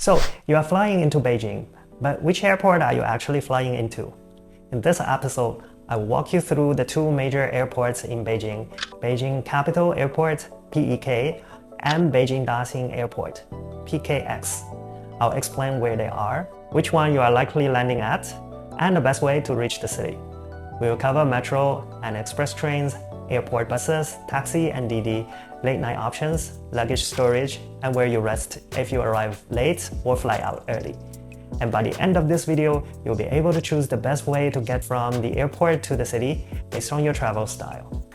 So, you are flying into Beijing, but which airport are you actually flying into? In this episode, I will walk you through the two major airports in Beijing, Beijing Capital Airport, PEK, and Beijing Daxing Airport, PKX. I'll explain where they are, which one you are likely landing at, and the best way to reach the city. We will cover metro and express trains, airport buses, taxi and Didi, late night options, luggage storage, and where you rest if you arrive late or fly out early. And by the end of this video, you'll be able to choose the best way to get from the airport to the city based on your travel style.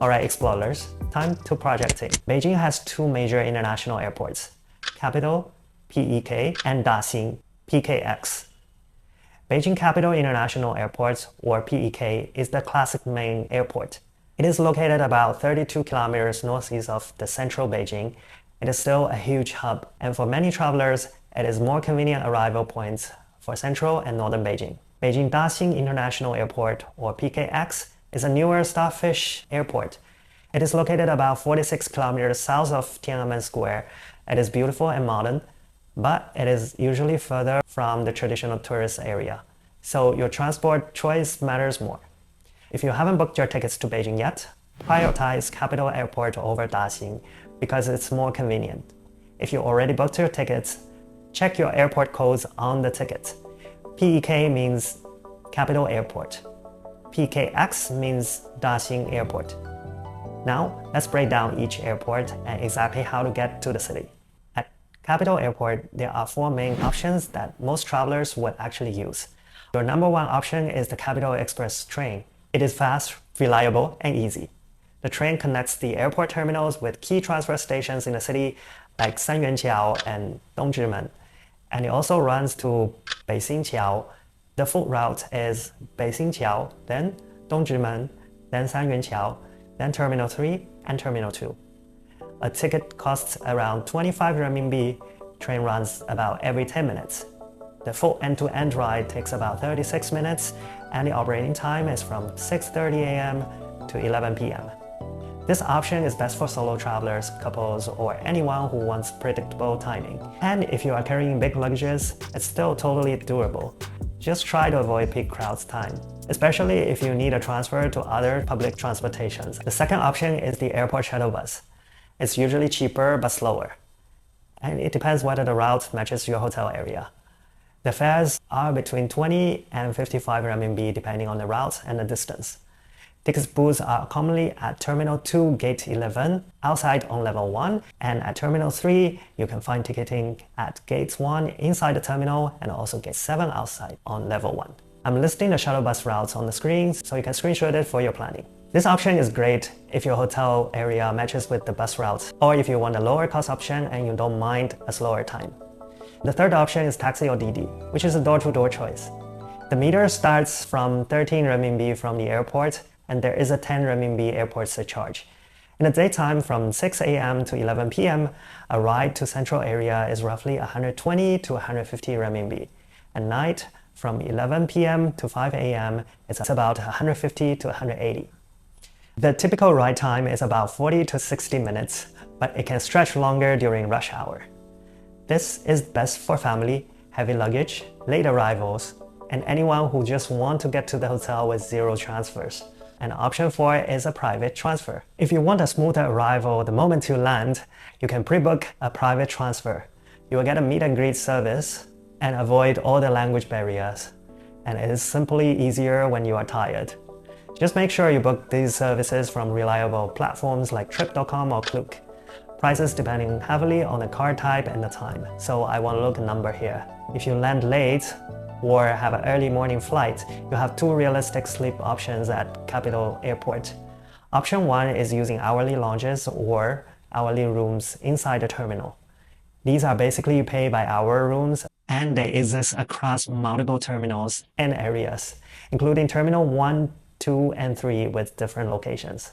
Alright explorers, time to projecting. Beijing has two major international airports, Capital, PEK, and Daxing, PKX. Beijing Capital International Airport, or PEK, is the classic main airport. It is located about 32 kilometers northeast of the central Beijing. It is still a huge hub, and for many travelers, it is more convenient arrival points for central and northern Beijing. Beijing Daxing International Airport, or PKX, is a newer starfish airport. It is located about 46 kilometers south of Tiananmen Square. It is beautiful and modern, but it is usually further from the traditional tourist area. So your transport choice matters more. If you haven't booked your tickets to Beijing yet, prioritize Capital Airport over Daxing because it's more convenient. If you already booked your tickets, check your airport codes on the ticket. PEK means Capital Airport. PKX means Daxing Airport. Now, let's break down each airport and exactly how to get to the city. At Capital Airport, there are four main options that most travelers would actually use. Your number one option is the Capital Express train. It is fast, reliable, and easy. The train connects the airport terminals with key transfer stations in the city like Sanyuanqiao and Dongzhimen, and it also runs to Beijingqiao. The full route is Beijingqiao, then Dongzhimen, then Sanyuanqiao, then Terminal 3 and Terminal 2. A ticket costs around 25 renminbi. Train runs about every 10 minutes. The full end-to-end ride takes about 36 minutes, and the operating time is from 6:30 a.m. to 11 p.m. This option is best for solo travelers, couples, or anyone who wants predictable timing. And if you are carrying big luggages, it's still totally doable. Just try to avoid peak crowds time, especially if you need a transfer to other public transportations. The second option is the airport shuttle bus. It's usually cheaper but slower, and it depends whether the route matches your hotel area. The fares are between 20 and 55 RMB depending on the route and the distance. Ticket booths are commonly at Terminal 2 Gate 11 outside on Level 1, and at Terminal 3 you can find ticketing at Gate 1 inside the terminal and also Gate 7 outside on Level 1. I'm listing the shuttle bus routes on the screen so you can screenshot it for your planning. This option is great if your hotel area matches with the bus route, or if you want a lower cost option and you don't mind a slower time. The third option is taxi or Didi, which is a door-to-door choice. The meter starts from 13 renminbi from the airport, and there is a 10 renminbi airport surcharge. In the daytime, from 6 a.m. to 11 p.m., a ride to central area is roughly 120 to 150 renminbi. At night, from 11 p.m. to 5 a.m., it's about 150 to 180. The typical ride time is about 40 to 60 minutes, but it can stretch longer during rush hour. This is best for family, heavy luggage, late arrivals, and anyone who just want to get to the hotel with zero transfers. And option 4 is a private transfer. If you want a smoother arrival the moment you land, you can pre-book a private transfer. You will get a meet and greet service and avoid all the language barriers. And it is simply easier when you are tired. Just make sure you book these services from reliable platforms like Trip.com or Klook. Prices depending heavily on the car type and the time, so I won't look a number here. If you land late or have an early morning flight, you have two realistic sleep options at Capital Airport. Option 1 is using hourly lounges or hourly rooms inside the terminal. These are basically pay-by-hour rooms, and they exist across multiple terminals and areas, including Terminal 1, 2, and 3 with different locations.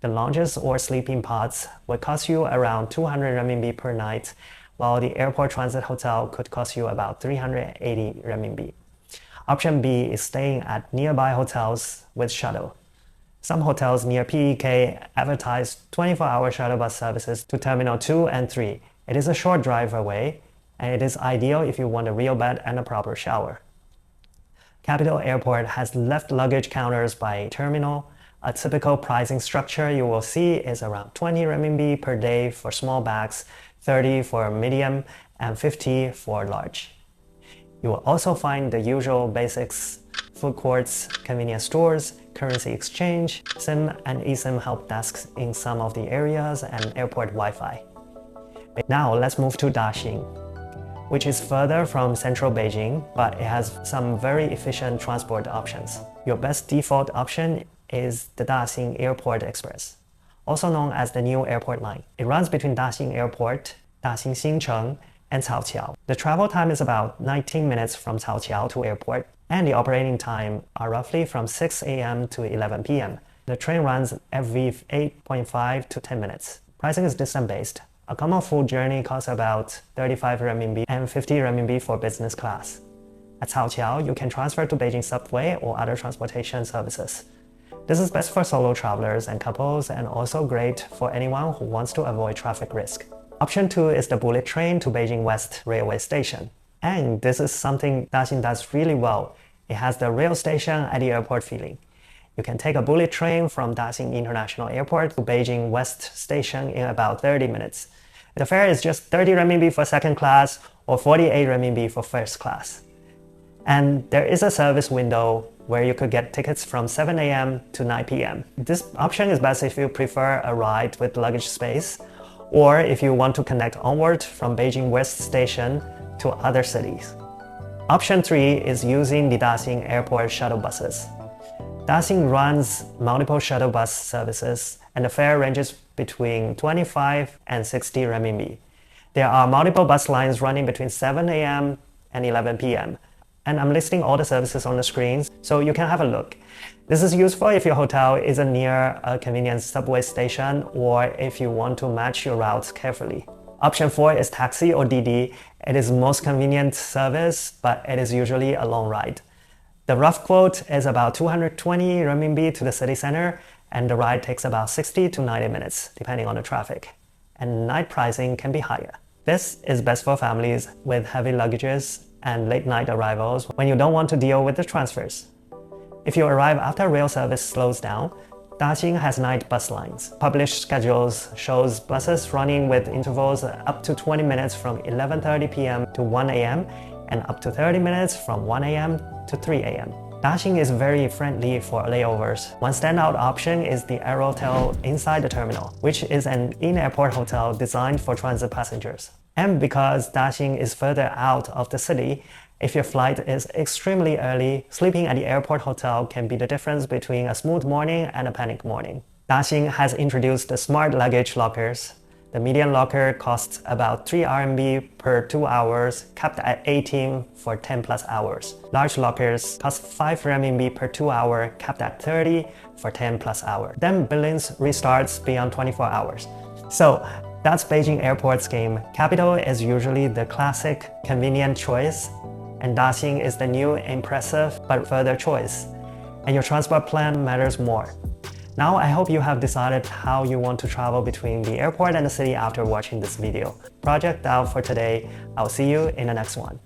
The lounges or sleeping pods would cost you around 200 renminbi per night, while the airport transit hotel could cost you about 380 renminbi. Option B is staying at nearby hotels with shuttle. Some hotels near PEK advertise 24-hour shuttle bus services to Terminal 2 and 3. It is a short drive away, and it is ideal if you want a real bed and a proper shower. Capital Airport has left luggage counters by terminal. A typical pricing structure you will see is around 20 renminbi per day for small bags, 30 for medium, and 50 for large. You will also find the usual basics: food courts, convenience stores, currency exchange, SIM and eSIM help desks in some of the areas, and airport Wi-Fi. Now let's move to Daxing, which is further from central Beijing, but it has some very efficient transport options. Your best default option is the Daxing Airport Express, also known as the New Airport Line. It runs between Daxing Airport, Daxing Xincheng, and Caoqiao. The travel time is about 19 minutes from Caoqiao to airport, and the operating time are roughly from 6 a.m. to 11 p.m. The train runs every 8.5 to 10 minutes. Pricing is distance-based. A common full journey costs about 35 renminbi and 50 renminbi for business class. At Caoqiao, you can transfer to Beijing Subway or other transportation services. This is best for solo travelers and couples, and also great for anyone who wants to avoid traffic risk. Option 2 is the bullet train to Beijing West Railway Station. And this is something Daxing does really well. It has the rail station at the airport feeling. You can take a bullet train from Daxing International Airport to Beijing West Station in about 30 minutes. The fare is just 30 renminbi for second class or 48 renminbi for first class. And there is a service window where you could get tickets from 7 a.m. to 9 p.m. This option is best if you prefer a ride with luggage space, or if you want to connect onward from Beijing West Station to other cities. Option 3 is using the Daxing Airport shuttle buses. Daxing runs multiple shuttle bus services, and the fare ranges between 25 and 60 renminbi. There are multiple bus lines running between 7 a.m. and 11 p.m. And I'm listing all the services on the screens so you can have a look. This is useful if your hotel isn't near a convenient subway station, or if you want to match your routes carefully. Option 4 is taxi or Didi. It is the most convenient service, but it is usually a long ride. The rough quote is about 220 renminbi to the city center, and the ride takes about 60 to 90 minutes, depending on the traffic. And night pricing can be higher. This is best for families with heavy luggages and late night arrivals when you don't want to deal with the transfers. If you arrive after rail service slows down, Daxing has night bus lines. Published schedules shows buses running with intervals up to 20 minutes from 11:30 p.m. to 1 a.m. and up to 30 minutes from 1 a.m. to 3 a.m. Daxing is very friendly for layovers. One standout option is the Aerotel inside the terminal, which is an in-airport hotel designed for transit passengers. And because Daxing is further out of the city, if your flight is extremely early, sleeping at the airport hotel can be the difference between a smooth morning and a panic morning. Daxing has introduced the smart luggage lockers. The median locker costs about 3 RMB per 2 hours, capped at 18 for 10 plus hours. Large lockers cost 5 renminbi per 2 hour, capped at 30 for 10 plus hours. Then billings restarts beyond 24 hours. So that's Beijing Airport's game. Capital is usually the classic, convenient choice, and Daxing is the new, impressive, but further choice. And your transport plan matters more. Now I hope you have decided how you want to travel between the airport and the city after watching this video. Project out for today. I'll see you in the next one.